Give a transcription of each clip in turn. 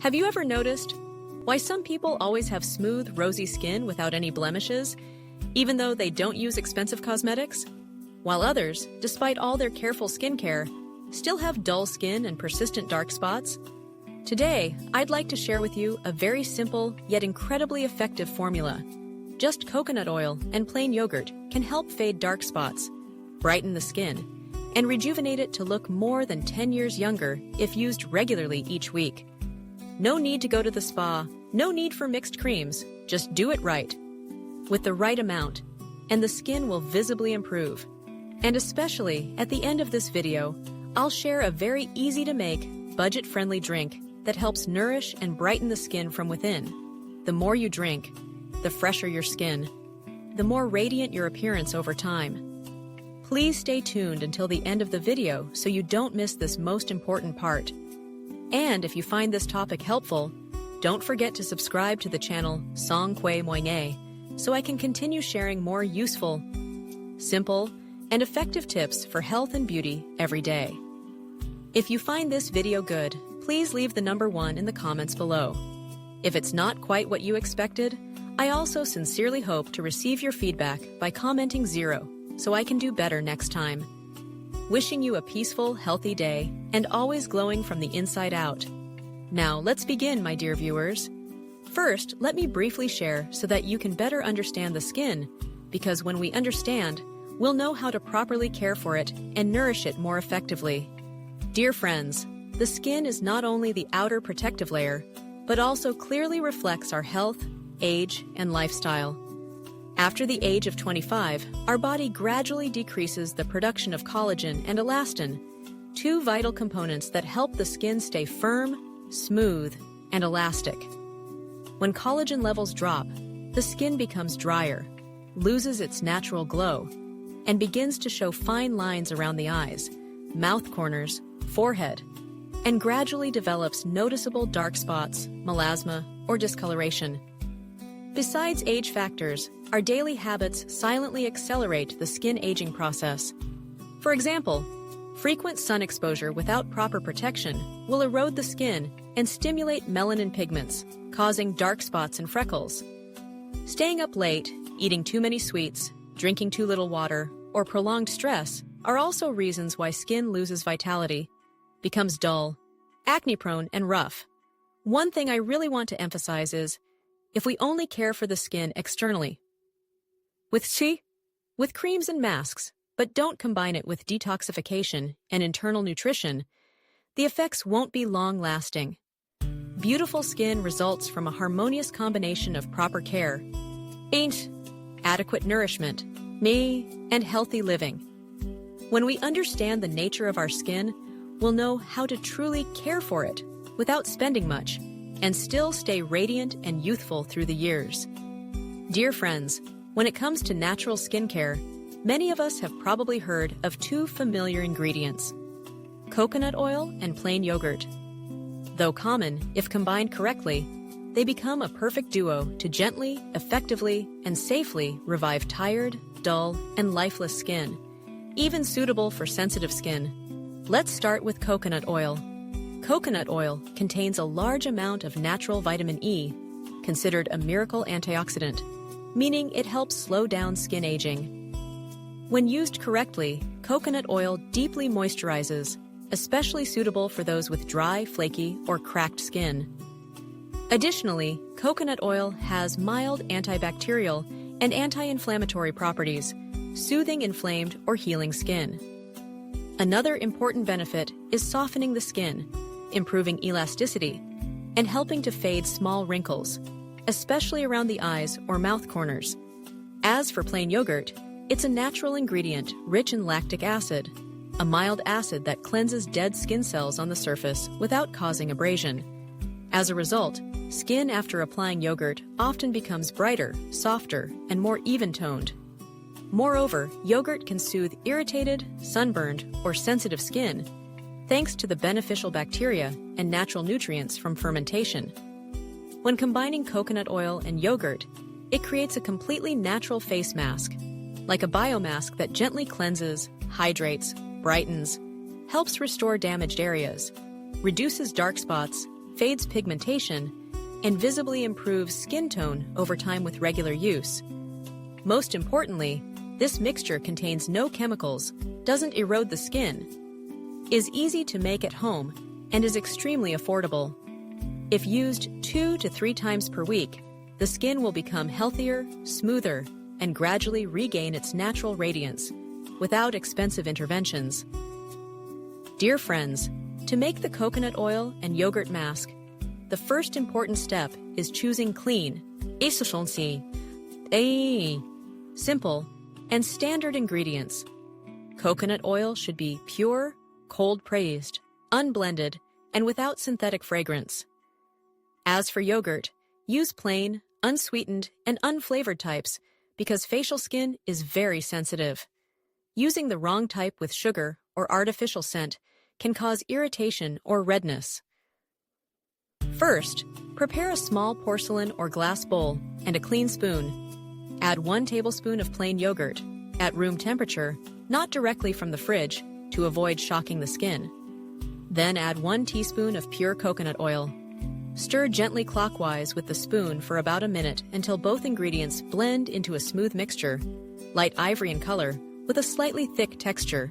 Have you ever noticed why some people always have smooth, rosy skin without any blemishes, even though they don't use expensive cosmetics? While others, despite all their careful skincare, still have dull skin and persistent dark spots? Today, I'd like to share with you a very simple yet incredibly effective formula. Just coconut oil and plain yogurt can help fade dark spots, brighten the skin, and rejuvenate it to look more than 10 years younger if used regularly each week. No need to go to the spa, no need for mixed creams, just do it right. With the right amount, and the skin will visibly improve. And especially at the end of this video, I'll share a very easy-to-make, budget-friendly drink that helps nourish and brighten the skin from within. The more you drink, the fresher your skin, the more radiant your appearance over time. Please stay tuned until the end of the video so you don't miss this most important part. And if you find this topic helpful, don't forget to subscribe to the channel Song Kwe Moine so I can continue sharing more useful, simple, and effective tips for health and beauty every day. If you find this video good, please leave the number 1 in the comments below. If it's not quite what you expected, I also sincerely hope to receive your feedback by commenting 0 so I can do better next time. Wishing you a peaceful, healthy day and always glowing from the inside out. Now, let's begin, my dear viewers. First, let me briefly share so that you can better understand the skin, because when we understand, we'll know how to properly care for it and nourish it more effectively. Dear friends, the skin is not only the outer protective layer, but also clearly reflects our health, age, and lifestyle. After the age of 25, our body gradually decreases the production of collagen and elastin, 2 vital components that help the skin stay firm, smooth, and elastic. When collagen levels drop, the skin becomes drier, loses its natural glow, and begins to show fine lines around the eyes, mouth corners, forehead, and gradually develops noticeable dark spots, melasma, or discoloration. Besides age factors, our daily habits silently accelerate the skin aging process. For example, frequent sun exposure without proper protection will erode the skin and stimulate melanin pigments, causing dark spots and freckles. Staying up late, eating too many sweets, drinking too little water, or prolonged stress are also reasons why skin loses vitality, becomes dull, acne-prone, and rough. One thing I really want to emphasize is, if we only care for the skin externally, with creams and masks, but don't combine it with detoxification and internal nutrition, the effects won't be long-lasting. Beautiful skin results from a harmonious combination of proper care, adequate nourishment, and healthy living. When we understand the nature of our skin, we'll know how to truly care for it without spending much, and still stay radiant and youthful through the years. Dear friends, when it comes to natural skincare, many of us have probably heard of 2 familiar ingredients: coconut oil and plain yogurt. Though common, if combined correctly, they become a perfect duo to gently, effectively, and safely revive tired, dull, and lifeless skin, even suitable for sensitive skin. Let's start with coconut oil. Coconut oil contains a large amount of natural vitamin E, considered a miracle antioxidant, meaning it helps slow down skin aging. When used correctly, coconut oil deeply moisturizes, especially suitable for those with dry, flaky, or cracked skin. Additionally, coconut oil has mild antibacterial and anti-inflammatory properties, soothing inflamed or healing skin. Another important benefit is softening the skin, improving elasticity, and helping to fade small wrinkles, especially around the eyes or mouth corners. As for plain yogurt, it's a natural ingredient rich in lactic acid, a mild acid that cleanses dead skin cells on the surface without causing abrasion. As a result, skin after applying yogurt often becomes brighter, softer, and more even-toned. Moreover, yogurt can soothe irritated, sunburned, or sensitive skin, thanks to the beneficial bacteria and natural nutrients from fermentation. When combining coconut oil and yogurt, it creates a completely natural face mask, like a biomask that gently cleanses, hydrates, brightens, helps restore damaged areas, reduces dark spots, fades pigmentation, and visibly improves skin tone over time with regular use. Most importantly, this mixture contains no chemicals, doesn't erode the skin, is easy to make at home, and is extremely affordable. If used 2 to 3 times per week, the skin will become healthier, smoother, and gradually regain its natural radiance without expensive interventions. Dear friends, to make the coconut oil and yogurt mask, the first important step is choosing clean, simple, and standard ingredients. Coconut oil should be pure, cold-pressed, unblended, and without synthetic fragrance. As for yogurt, use plain, unsweetened, and unflavored types because facial skin is very sensitive. Using the wrong type with sugar or artificial scent can cause irritation or redness. First, prepare a small porcelain or glass bowl and a clean spoon. Add 1 tablespoon of plain yogurt at room temperature, not directly from the fridge, to avoid shocking the skin. Then add 1 teaspoon of pure coconut oil. Stir gently clockwise with the spoon for about a minute until both ingredients blend into a smooth mixture, light ivory in color, with a slightly thick texture.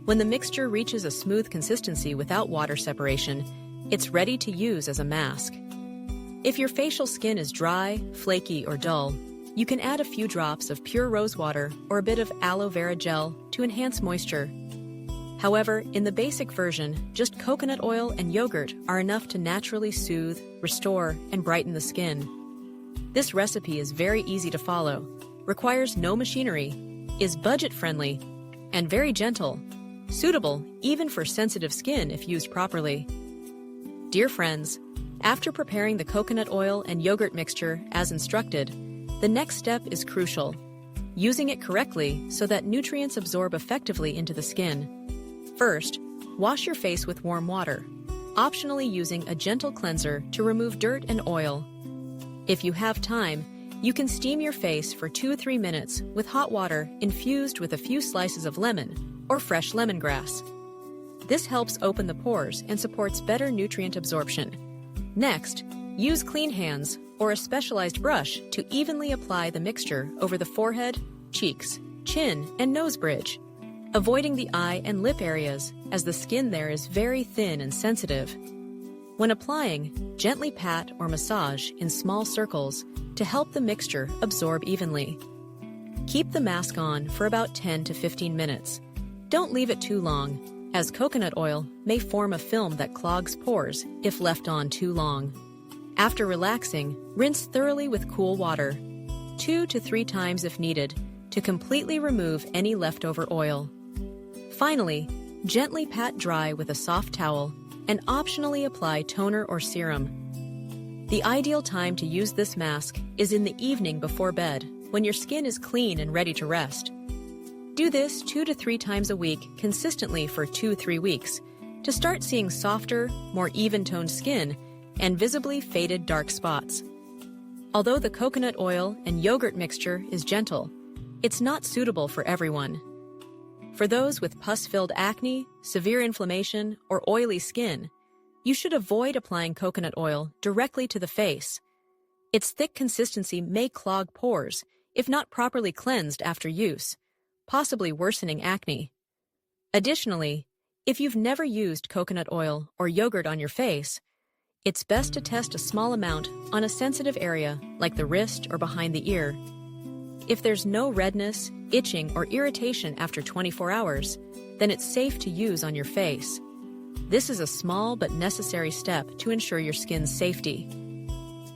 When the mixture reaches a smooth consistency without water separation, it's ready to use as a mask. If your facial skin is dry, flaky, or dull, you can add a few drops of pure rose water or a bit of aloe vera gel to enhance moisture. However, in the basic version, just coconut oil and yogurt are enough to naturally soothe, restore, and brighten the skin. This recipe is very easy to follow, requires no machinery, is budget-friendly, and very gentle, suitable even for sensitive skin if used properly. Dear friends, after preparing the coconut oil and yogurt mixture as instructed, the next step is crucial: using it correctly so that nutrients absorb effectively into the skin. First, wash your face with warm water, optionally using a gentle cleanser to remove dirt and oil. If you have time, you can steam your face for 2 or 3 minutes with hot water infused with a few slices of lemon or fresh lemongrass. This helps open the pores and supports better nutrient absorption. Next, use clean hands or a specialized brush to evenly apply the mixture over the forehead, cheeks, chin, and nose bridge, avoiding the eye and lip areas as the skin there is very thin and sensitive. When applying, gently pat or massage in small circles to help the mixture absorb evenly. Keep the mask on for about 10 to 15 minutes. Don't leave it too long, as coconut oil may form a film that clogs pores if left on too long. After relaxing, rinse thoroughly with cool water, 2 to 3 times if needed, to completely remove any leftover oil. Finally, gently pat dry with a soft towel and optionally apply toner or serum. The ideal time to use this mask is in the evening before bed, when your skin is clean and ready to rest. Do this 2 to 3 times a week consistently for 2 to 3 weeks to start seeing softer, more even-toned skin and visibly faded dark spots. Although the coconut oil and yogurt mixture is gentle, it's not suitable for everyone. For those with pus-filled acne, severe inflammation, or oily skin, you should avoid applying coconut oil directly to the face. Its thick consistency may clog pores if not properly cleansed after use, possibly worsening acne. Additionally, if you've never used coconut oil or yogurt on your face, it's best to test a small amount on a sensitive area like the wrist or behind the ear. If there's no redness, itching, or irritation after 24 hours, then it's safe to use on your face. This is a small but necessary step to ensure your skin's safety.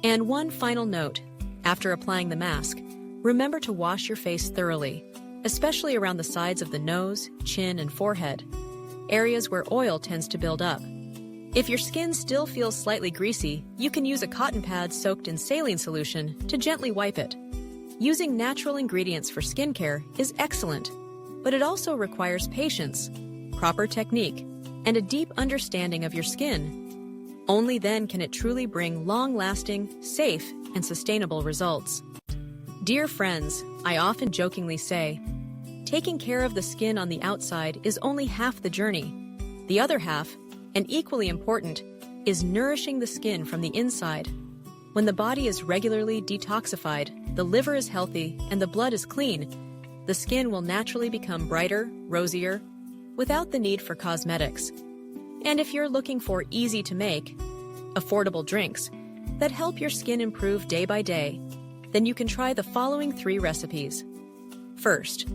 And one final note: after applying the mask, remember to wash your face thoroughly, especially around the sides of the nose, chin, and forehead, areas where oil tends to build up. If your skin still feels slightly greasy, you can use a cotton pad soaked in saline solution to gently wipe it. Using natural ingredients for skincare is excellent, but it also requires patience, proper technique, and a deep understanding of your skin. Only then can it truly bring long-lasting, safe, and sustainable results. Dear friends, I often jokingly say, taking care of the skin on the outside is only half the journey. The other half, and equally important, is nourishing the skin from the inside. When the body is regularly detoxified, the liver is healthy, and the blood is clean, the skin will naturally become brighter, rosier, without the need for cosmetics. And if you're looking for easy-to-make, affordable drinks that help your skin improve day by day, then you can try the following 3 recipes. First,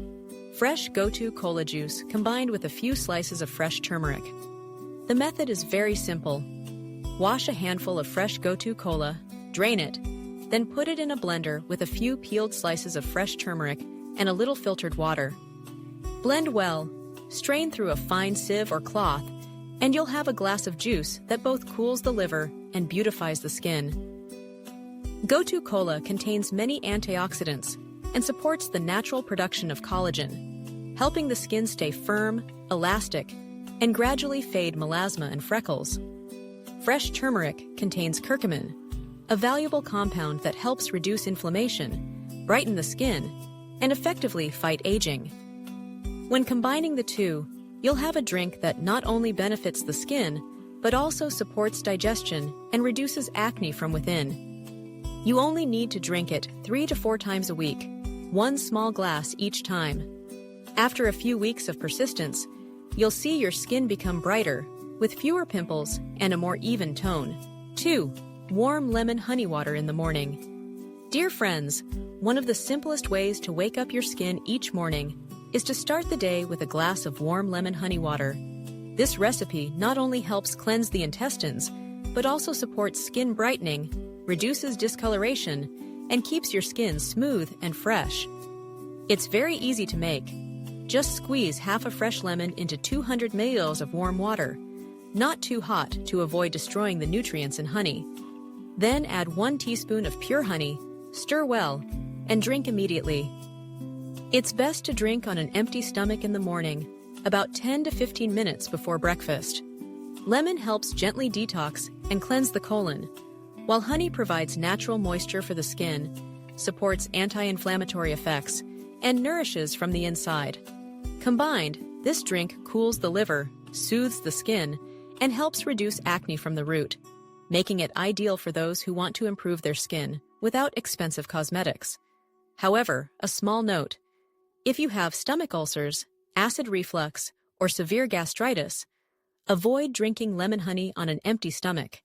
fresh goji cola juice combined with a few slices of fresh turmeric. The method is very simple. Wash a handful of fresh goji cola, drain it, then put it in a blender with a few peeled slices of fresh turmeric and a little filtered water. Blend well, strain through a fine sieve or cloth, and you'll have a glass of juice that both cools the liver and beautifies the skin. Goji cola contains many antioxidants and supports the natural production of collagen, helping the skin stay firm, elastic, and gradually fade melasma and freckles. Fresh turmeric contains curcumin, a valuable compound that helps reduce inflammation, brighten the skin, and effectively fight aging. When combining the two, you'll have a drink that not only benefits the skin, but also supports digestion and reduces acne from within. You only need to drink it 3 to 4 times a week, 1 small glass each time. After a few weeks of persistence, you'll see your skin become brighter, with fewer pimples and a more even tone. 2. Warm lemon honey water in the morning. Dear friends, one of the simplest ways to wake up your skin each morning is to start the day with a glass of warm lemon honey water. This recipe not only helps cleanse the intestines, but also supports skin brightening, reduces discoloration, and keeps your skin smooth and fresh. It's very easy to make. Just squeeze half a fresh lemon into 200 ml of warm water, not too hot to avoid destroying the nutrients in honey. Then add 1 teaspoon of pure honey, stir well, and drink immediately. It's best to drink on an empty stomach in the morning, about 10 to 15 minutes before breakfast. Lemon helps gently detox and cleanse the colon, while honey provides natural moisture for the skin, supports anti-inflammatory effects, and nourishes from the inside. Combined, this drink cools the liver, soothes the skin, and helps reduce acne from the root, making it ideal for those who want to improve their skin without expensive cosmetics. However, a small note: if you have stomach ulcers, acid reflux, or severe gastritis, avoid drinking lemon honey on an empty stomach.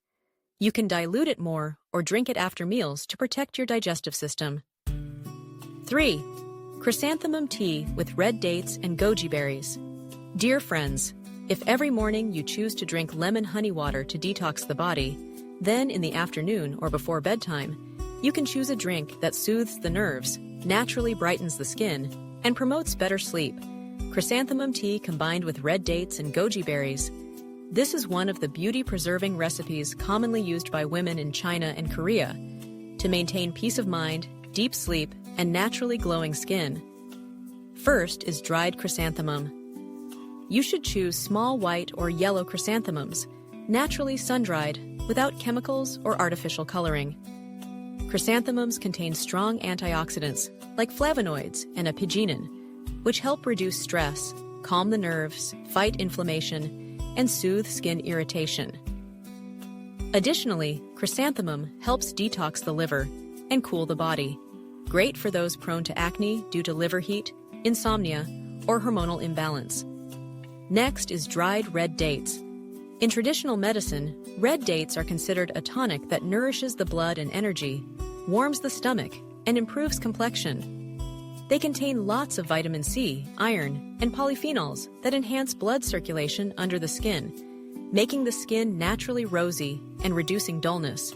You can dilute it more or drink it after meals to protect your digestive system. 3. Chrysanthemum tea with red dates and goji berries. Dear friends, if every morning you choose to drink lemon honey water to detox the body, then in the afternoon or before bedtime, you can choose a drink that soothes the nerves, naturally brightens the skin, and promotes better sleep. Chrysanthemum tea combined with red dates and goji berries. This is one of the beauty-preserving recipes commonly used by women in China and Korea to maintain peace of mind, deep sleep, and naturally glowing skin. First is dried chrysanthemum. You should choose small white or yellow chrysanthemums, naturally sun-dried, without chemicals or artificial coloring. Chrysanthemums contain strong antioxidants like flavonoids and apigenin, which help reduce stress, calm the nerves, fight inflammation, and soothe skin irritation. Additionally, chrysanthemum helps detox the liver and cool the body, great for those prone to acne due to liver heat, insomnia, or hormonal imbalance. Next is dried red dates. In traditional medicine, red dates are considered a tonic that nourishes the blood and energy, warms the stomach, and improves complexion. They contain lots of vitamin C, iron, and polyphenols that enhance blood circulation under the skin, making the skin naturally rosy and reducing dullness.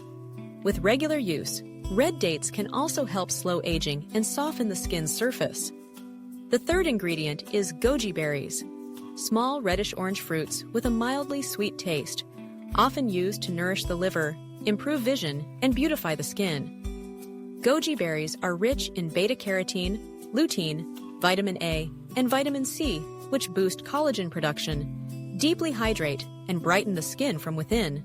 With regular use, red dates can also help slow aging and soften the skin's surface. The third ingredient is goji berries, small reddish-orange fruits with a mildly sweet taste, often used to nourish the liver, improve vision, and beautify the skin. Goji berries are rich in beta-carotene, lutein, vitamin A, and vitamin C, which boost collagen production, deeply hydrate, and brighten the skin from within.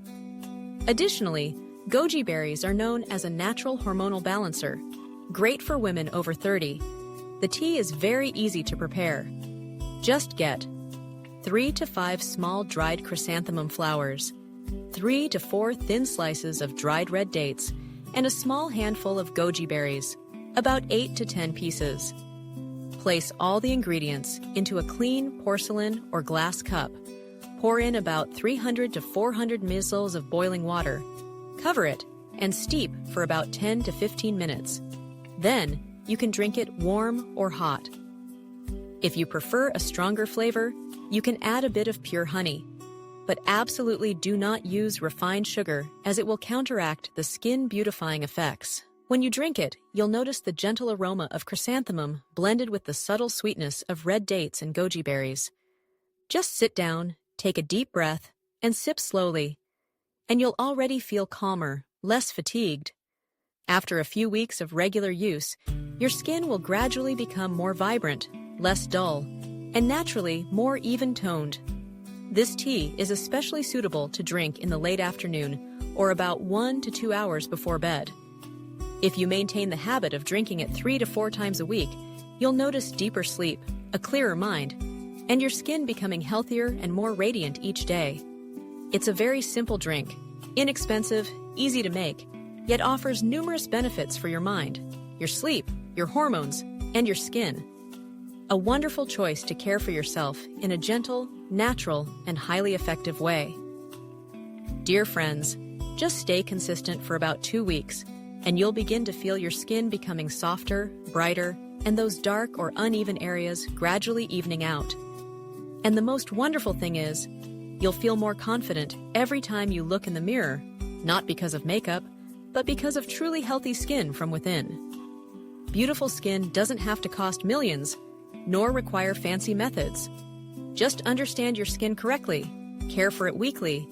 Additionally, goji berries are known as a natural hormonal balancer, great for women over 30. The tea is very easy to prepare. Just get 3 to 5 small dried chrysanthemum flowers, 3 to 4 thin slices of dried red dates, and a small handful of goji berries, about 8 to 10 pieces. Place all the ingredients into a clean porcelain or glass cup. Pour in about 300 to 400 ml of boiling water. Cover it and steep for about 10 to 15 minutes. Then, you can drink it warm or hot. If you prefer a stronger flavor, you can add a bit of pure honey. But absolutely do not use refined sugar, as it will counteract the skin beautifying effects. When you drink it, you'll notice the gentle aroma of chrysanthemum blended with the subtle sweetness of red dates and goji berries. Just sit down, take a deep breath, and sip slowly, and you'll already feel calmer, less fatigued. After a few weeks of regular use, your skin will gradually become more vibrant, less dull, and naturally more even-toned. This tea is especially suitable to drink in the late afternoon or about 1 to 2 hours before bed. If you maintain the habit of drinking it 3 to 4 times a week, you'll notice deeper sleep, a clearer mind, and your skin becoming healthier and more radiant each day. It's a very simple drink, inexpensive, easy to make, yet offers numerous benefits for your mind, your sleep, your hormones, and your skin. A wonderful choice to care for yourself in a gentle, natural, and highly effective way. Dear friends, just stay consistent for about 2 weeks, and you'll begin to feel your skin becoming softer, brighter, and those dark or uneven areas gradually evening out. And the most wonderful thing is, you'll feel more confident every time you look in the mirror, not because of makeup, but because of truly healthy skin from within. Beautiful skin doesn't have to cost millions, nor require fancy methods. Just understand your skin correctly, care for it weekly,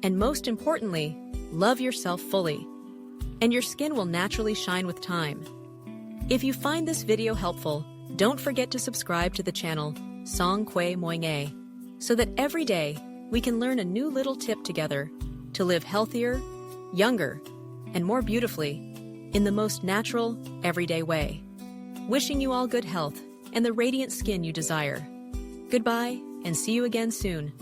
and most importantly, love yourself fully. And your skin will naturally shine with time. If you find this video helpful, don't forget to subscribe to the channel Song Kwe Moinge, so that every day we can learn a new little tip together to live healthier, younger, and more beautifully in the most natural, everyday way. Wishing you all good health and the radiant skin you desire. Goodbye, and see you again soon.